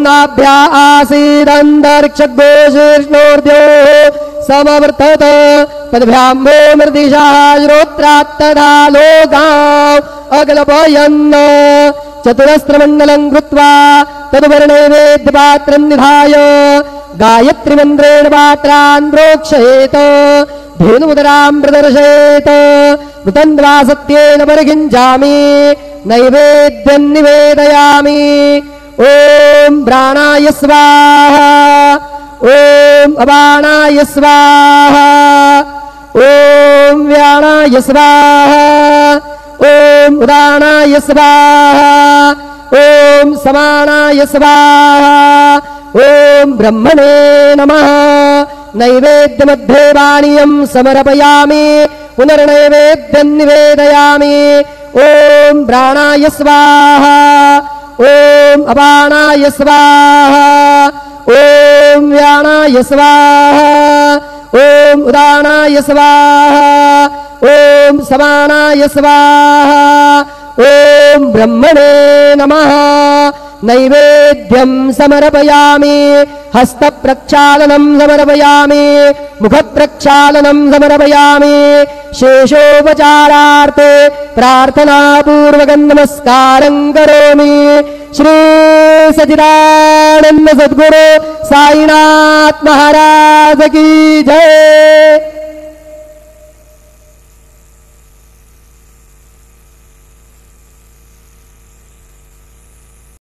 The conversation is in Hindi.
नाभ्या आसीदन्तरिक्षघोषीष्णोर्द्योः समवर्तत पदभ्याम्बो मृदिशा श्रोत्रात्तदा लोकाम् अगलपयन् चतुरस्रमण्डलं कृत्वा तदुवर्णैवेद्यपात्रं निधाय गायत्रीमन्त्रेण पात्रान् प्रोक्षयेत धेनुमुदरां प्रदर्शयेत मृतन्द्वा सत्येन परिगिञ्जामि नैवेद्यं निवेदयामि। ॐ प्राणाय स्वाहा ॐ अपानाय स्वाहा ॐ व्यानाय स्वाहा ॐ उदानाय स्वाहा ॐ समानाय स्वाहा ॐ ब्रह्मणे नमः। नैवेद्यमध्ये पानीयं समर्पयामि पुनर्नैवेद्यं निवेदयामि। ॐ प्राणाय स्वाहा ॐ अपानाय स्वाहा ॐ व्यानाय स्वाहा ॐ उदानाय स्वाहा ॐ समानाय स्वाहा ॐ ब्रह्मणे नमः। नैवेद्यं समर्पयामि हस्तप्रक्षालनं समर्पयामि मुखप्रक्षालनं समर्पयामि शेषोपचारार्थे प्रार्थनापूर्वकं नमस्कारं करोमि। श्री सच्चिदानंद सद्गुरु साईनाथ महाराज की जय।